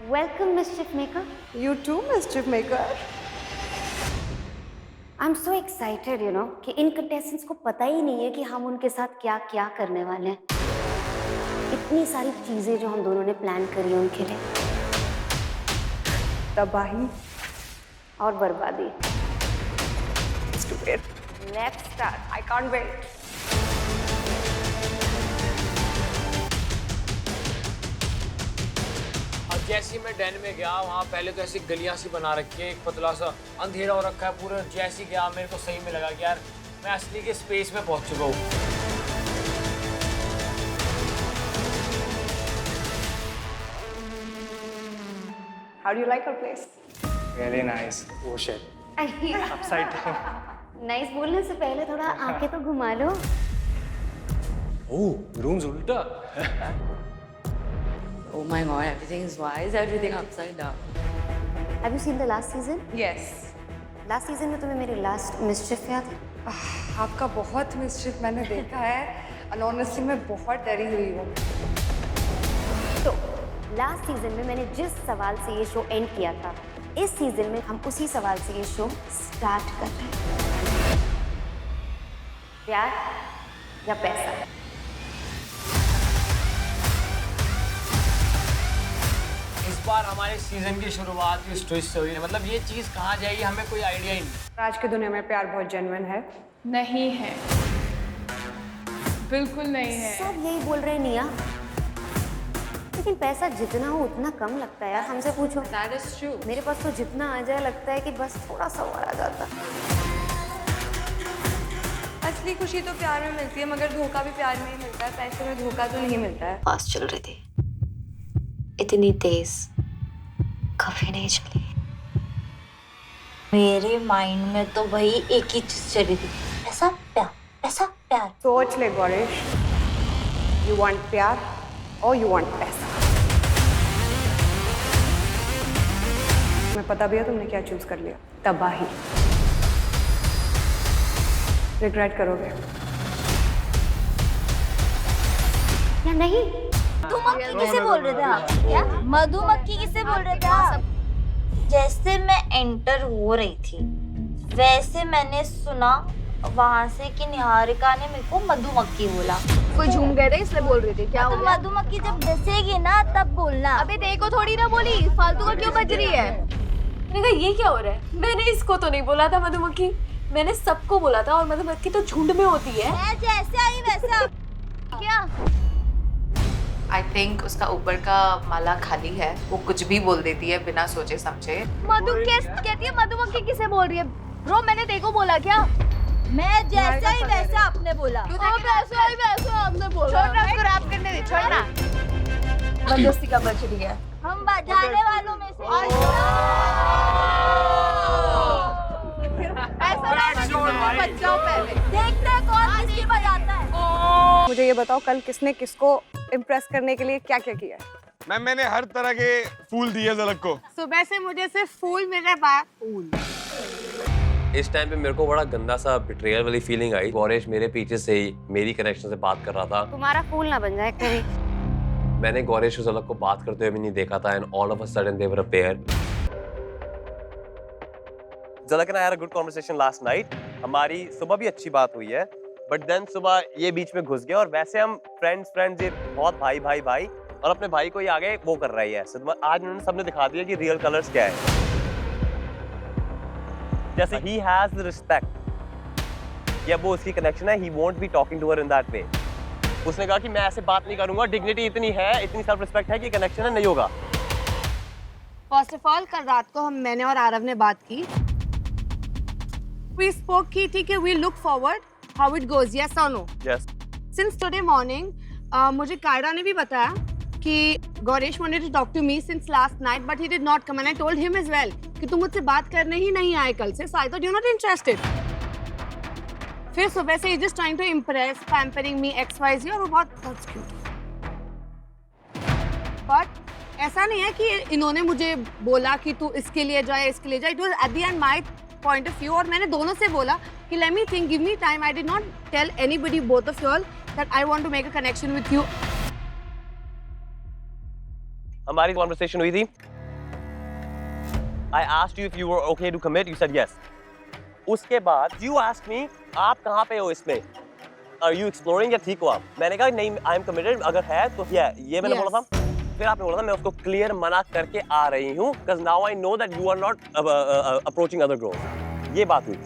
Welcome, Mischief Maker. You too, Mischief Maker. I'm so excited, कि इन contestants को पता ही नहीं है कि हम उनके साथ क्या क्या करने वाले हैं। इतनी सारी चीजें जो हम दोनों ने प्लान करी है उनके लिए। तबाही और बर्बादी। Let's do it. Let's start. I can't wait. जैसे मैं डैन में गया वहाँ पहले तो ऐसी गलियां सी बना रखी है, एक पतला सा अंधेरा हो रखा है पूरा। जैसे ही गया मेरे को सही में लगा कि यार मैं असली के स्पेस में पहुंच चुका हूँ। How do you like our place? Really nice. Oh shit. Upside down. Nice बोलने से पहले थोड़ा आंखें तो घुमा लो। Oh, room's उल्टा. Oh my god, everything is why is everything upside down? Have you seen the last season? Yes. Last season में तुम्हें मेरी last mischief याद है? आपका बहुत मिस्चिफ मैंने देखा है और ऑनेस्टली मैं बहुत डरी हुई हूँ। तो लास्ट सीजन में मैंने जिस सवाल से ये शो एंड किया था, इस सीजन में हम उसी सवाल से ये शो स्टार्ट कर रहे हैं। प्यार या पैसा? इस बार हमारे सीजन की शुरुआत इस ट्विस्ट से हुई है। मतलब ये चीज़ कहाँ जाएगी हमें कोई आइडिया ही नहीं। आज की दुनिया में प्यार बहुत जेन्युइन है। नहीं है, बिल्कुल नहीं है। सब यही बोल रहे हैं निया, लेकिन पैसा जितना हो उतना कम लगता है यार। हमसे पूछो। That is true. मेरे पास तो जितना आ जाए लगता है कि बस थोड़ा सा और आ जाता। असली खुशी तो प्यार में मिलती है, मगर धोखा भी प्यार में ही मिलता है। पैसे में धोखा तो नहीं मिलता है। फास्ट चल रही थी, इतनी तेज कभी नहीं चली। मेरे माइंड में तो वही एक ही चीज चली थी, पैसा प्यार, पैसा प्यार। सोच ले गौरेश, यू वांट प्यार और यू वांट पैसा। मैं पता भी है तुमने क्या चूज कर लिया, तबाही। रिग्रेट करोगे। या नहीं? मधुमक्खी किसे बोल रहे थे आप? क्या मधुमक्खी किसे बोल रहे थे आप? जैसे मैं एंटर हो रही थी वैसे मैंने सुना वहां से कि निहारिका ने मेरे को मधुमक्खी बोला। कोई झूम गए थे इसलिए बोल रही थी। क्या हो तो गया? मधुमक्खी जब डसेगी ना तब बोलना। अबे देखो थोड़ी ना बोली, फालतू का क्यों बज रही है? मैंने कहा ये क्या हो रहा है? मैंने इसको तो नहीं बोला था मधुमक्खी, मैंने सबको बोला था। और मधुमक्खी तो झुंड में होती है। मैं जैसे आई वैसे आप। क्या? I think उसका ऊपर का माला खाली है, वो कुछ भी बोल देती है बिना सोचे समझे। मधु कहती है मधुमक्खी किसे बोल रही है? ब्रो मैंने देखो बोला क्या? मैं जैसा ही वैसा आपने बोला। वैसा ही वैसा आपने बोला। छोड़ना उसको रैप करने दे, छोड़ना। बंदोस्ती का बच रही है। हम बजाने वालों में से। ऐसा ना बच जाओ पहले। देखते हैं कौन किसकी बजाता है। मुझे ये बताओ कल किसने किसको इम्प्रेस करने के लिए क्या क्या किया है? मैम मैंने हर तरह के फूल दिए झलक को। सुबह से मुझे सिर्फ फूल मिल रहा है। फूल। इस टाइम पे मेरे को बड़ा गंदा सा बिट्रेयल वाली फीलिंग आई। गौरेश मेरे पीछे से ही मेरी कनेक्शन से बात कर रहा था। तुम्हारा फूल ना बन जाए कभी। मैंने गौरेश और झलक को बात करते हुए भी नहीं देखा था and all of a sudden they were a pair. Jhalak and I had a good conversation last night. हमारी सुबह भी अच्छी बात हुई है, बट देन सुबह ये बीच में घुस गया और वैसे हम फ्रेंड्स ये बहुत भाई भाई भाई और अपने भाई को ही आगे वो कर रही है। आज उन्होंने सबने दिखा दिया कि रियल कलर्स क्या है। जैसे ही हैज द रिस्पेक्ट या वो उसकी कनेक्शन है, he won't be talking to her in that way. उसने कहा कि मैं ऐसे बात नहीं करूंगा, डिग्निटी इतनी है, इतनी सेल्फ रिस्पेक्ट है कि कनेक्शन है, नहीं होगा। फर्स्ट ऑफ ऑल कल रात को मैंने और आरव ने बात की। We spoke की थी कि we look forward how it goes, yes or no? Yes. Since today morning, मुझे कायरा ने भी बताया कि Gauresh wanted to talk to me since last night, but he did not come and I told him as well कि तुम मुझसे बात करने ही नहीं आए कल से, so I thought you're not interested. फिर सुबह से he just trying to impress, pampering me, XYZ और वो बहुत cute. But ऐसा नहीं है कि इन्होंने मुझे बोला कि तू इसके लिए जाए, इसके लिए जाए. It was at the end my point of view और मैंने दोनों से बोला कि let me think, give me time. I did not tell anybody, both of you all, that I want to make a connection with you. हमारी conversation हुई थी I asked you if you were okay to commit. You said yes. उसके बाद you asked me, आप कहाँ पे हो इसमें? Are you exploring या ठीक हो आप? मैंने कहा नहीं, I am committed. अगर है तो ये मैंने बोला था. फिर आपने बोला था मैं उसको क्लियर मना करके आ रही हूँ because now I know that you are not approaching other girls. ये बात हुई.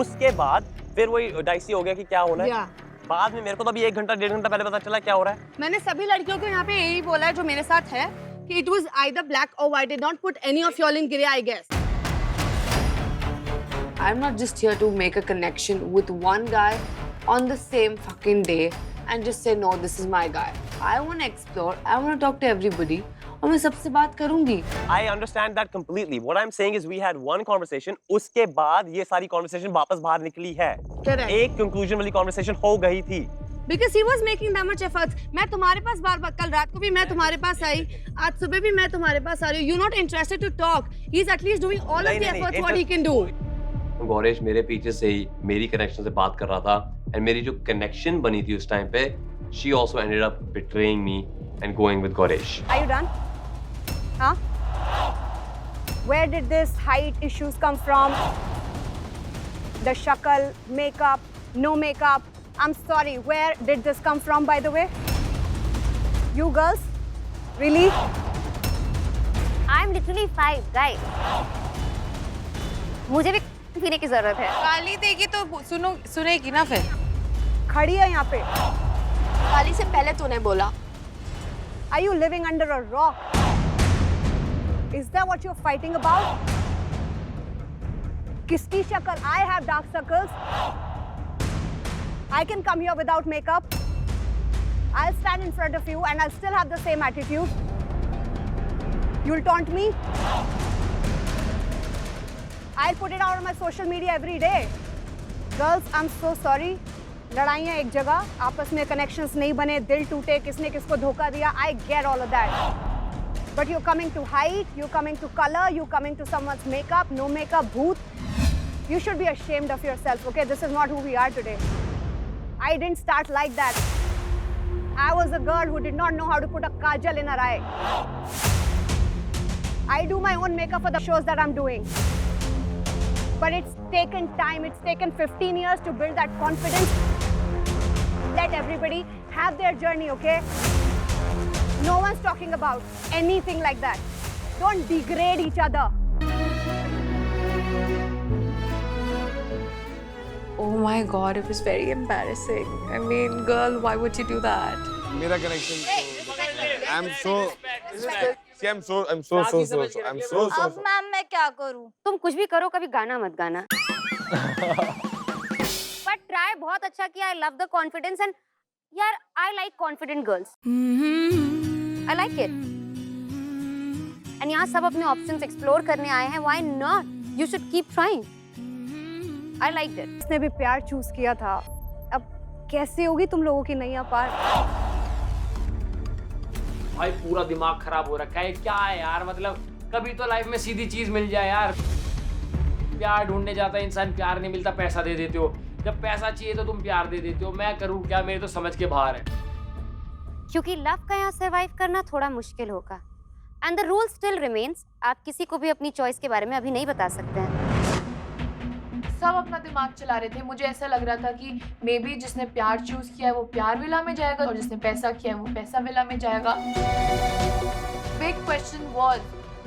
उसके बाद फिर वही डाइसी हो गया कि क्या होना है. बाद में मेरे को तो अभी 1 घंटा 1.5 घंटा पहले पता चला क्या हो रहा है. मैंने सभी लड़कियों को यहाँ पे यही बोला है जो मेरे साथ है कि it was either black or white. Did not put any of y'all in grey, I guess. I'm not just here to make a connection with one guy on the same fucking day and just say no, this is my guy. I want to explore. I want to talk to everybody. और मैं सबसे बात करूँगी. I understand that completely. What I'm saying is we had one conversation. उसके बाद ये सारी conversation वापस बाहर निकली है. Correct. एक conclusion वाली conversation हो गई थी. Because he was making that much efforts. मैं तुम्हारे पास बार-बार कल रात को भी मैं तुम्हारे पास आई. आज सुबह भी मैं तुम्हारे पास आ रही हूँ. You're not interested to talk. He's at least doing all of the efforts what he can do. Gauresh मेरे पीछे से ही मेरी कनेक्शन से बात कर रहा था and मेरी जो कनेक्शन बनी थी उस टाइम पे she also ended up betraying me and going with Gauresh. Are you done? Huh? Where did this height issues come from? The shakal, makeup, no makeup. I'm sorry, where did this come from by the way? You girls? Really? I'm literally 5, guys. मुझे भी पीने की जरूरत है. गाली देगी तो सुनेगी ना फिर. खड़ी है यहाँ पे. गाली से पहले तूने बोला. Are you living under a rock? Is that what you're fighting about? Kiski shakal? I have dark circles. I can come here without makeup. I'll stand in front of you and I'll still have the same attitude. You'll taunt me? I'll put it out on my social media every day. Girls, I'm so sorry. लड़ाइयाँ एक जगह, आपस में connections नहीं बने, दिल टूटे, किसने किसको धोखा दिया. I get all of that. But you're coming to height, you're coming to color, you're coming to someone's makeup, no makeup, booth. You should be ashamed of yourself, okay? This is not who we are today. I didn't start like that. I was a girl who did not know how to put a kajal in her eye. I do my own makeup for the shows that I'm doing. But it's taken time, it's taken 15 years to build that confidence. Let everybody have their journey, okay? No one's talking about anything like that. Don't degrade each other. Oh my God, it was very embarrassing. I mean, girl, why would you do that? मेरा connection. I'm so. अब ma'am मैं क्या करूं? तुम कुछ भी करो, कभी गाना मत गाना. But try बहुत अच्छा किया. I love the confidence and यार I like confident girls. I like it. And यहाँ सब अपने options explore करने आए हैं. Why not? You should keep trying. I liked it. इसने भी प्यार चूज किया था. अब कैसे होगी तुम लोगों की नैया पार? भाई पूरा दिमाग खराब हो रखा है. क्या है यार, मतलब कभी तो लाइफ में सीधी चीज मिल जाए यार. प्यार ढूंढने जाता है इंसान, प्यार नहीं मिलता, पैसा दे देते हो. जब पैसा चाहिए तो तुम प्यार दे देते हो. मैं करूँ क्या, मेरे तो समझ के बाहर है. क्योंकि लव का यहाँ सर्वाइव करना थोड़ा मुश्किल होगा. And the rule still remains. आप किसी को भी अपनी चॉइस के बारे में अभी नहीं बता सकते हैं. सब अपना दिमाग चला रहे थे. मुझे ऐसा लग रहा था कि मे बी जिसने प्यार चूज किया है वो प्यार विला में जाएगा और जिसने पैसा किया है वो पैसा विला में जाएगा. बिग क्वेश्चन वाज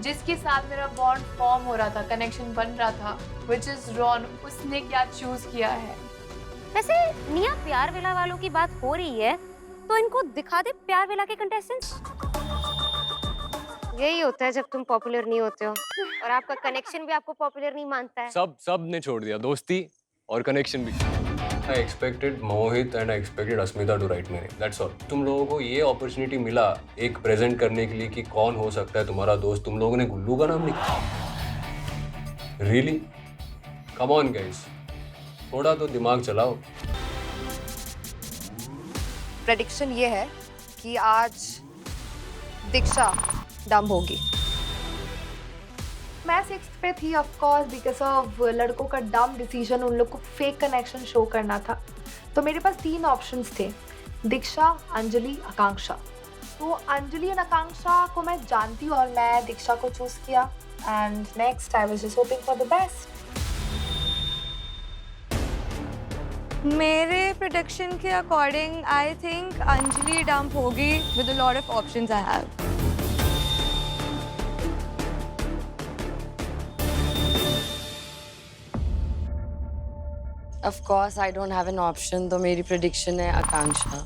जिसके साथ मेरा बॉन्ड फॉर्म हो रहा था, कनेक्शन बन रहा था, व्हिच इज रॉन, उसने क्या चूज किया है. वैसे निया प्यार विला वालों की बात हो रही है तो इनको दिखा दे प्यार विला के कंटेस्टेंट्स. यही होता है जब तुम पॉपुलर नहीं होते हो और आपका कनेक्शन भी आपको पॉपुलर नहीं मानता है. सब ने छोड़ दिया, दोस्ती और कनेक्शन भी. I expected Mohit and I expected Asmita to write my name. That's all. तुम लोगों को ये अपॉर्चुनिटी मिला एक प्रेजेंट करने के लिए कि कौन हो सकता है तुम्हारा दोस्त. तुम लोगों ने गुल्लू का नाम लिखा. Really? Come on guys. थोड़ा तो दिमाग चलाओ. प्रेडिक्शन ये है कि आज दीक्षा डम होगी. मैं 6th पे थी ऑफ कोर्स बिकॉज ऑफ लड़कों का डम डिसीजन, उन लोग को फेक कनेक्शन शो करना था. तो मेरे पास 3 ऑप्शंस थे, दीक्षा, अंजलि, आकांक्षा. तो अंजलि और आकांक्षा को मैं जानती हूँ और मैं दीक्षा को चूज किया and next I was just hoping for the best. मेरे प्रोडिक्शन के according I think Anjali dump होगी with a lot of options I have. Of course, I don't have an option, तो मेरी prediction है आकांक्षा।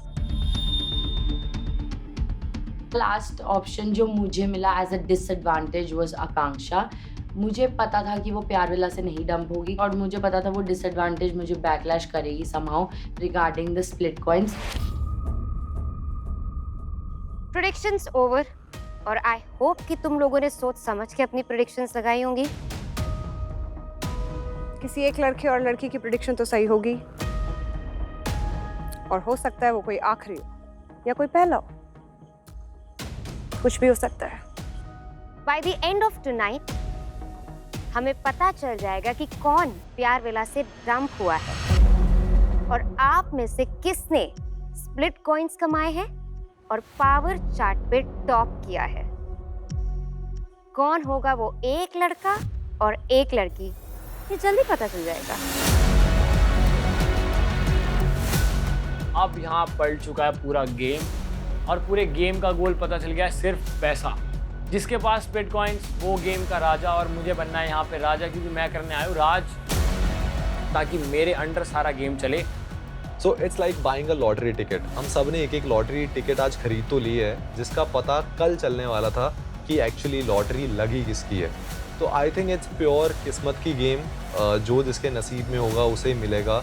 Last option जो मुझे मिला as a disadvantage was आकांक्षा। मुझे पता था कि वो प्यार विला से नहीं डंप होगी और मुझे पता था वो disadvantage मुझे backlash करेगी somehow regarding the split coins। Predictions over और I hope कि तुम लोगों ने सोच समझ के अपनी predictions लगाई होंगी। किसी एक लड़के और लड़की की प्रेडिक्शन तो सही होगी और हो सकता है वो कोई आखिरी हो या कोई पहला हो, कुछ भी हो सकता है। By the end of tonight, हमें पता चल जाएगा कि कौन प्यार विला से डंप हुआ है और आप में से किसने स्प्लिट कॉइंस कमाए हैं और पावर चार्ट पे टॉप किया है। कौन होगा वो एक लड़का और एक लड़की, ये जल्दी पता चल जाएगा। अब यहाँ पलट चुका है पूरा गेम और पूरे गेम का गोल पता चल गया है, सिर्फ पैसा। जिसके पास स्प्लिट कॉइन्स वो गेम का राजा और मुझे बनना है यहाँ पे राजा, क्योंकि मैं करने आया हूँ राज, ताकि मेरे अंडर सारा गेम चले। So it's like buying a lottery ticket. हम सब ने एक एक लॉटरी टिकट आज खरीद तो ली है, जिसका पता कल चलने वाला था कि एक्चुअली लॉटरी लगी किसकी है। तो आई थिंक इट्स प्योर किस्मत की गेम, जो जिसके नसीब में होगा उसे मिलेगा।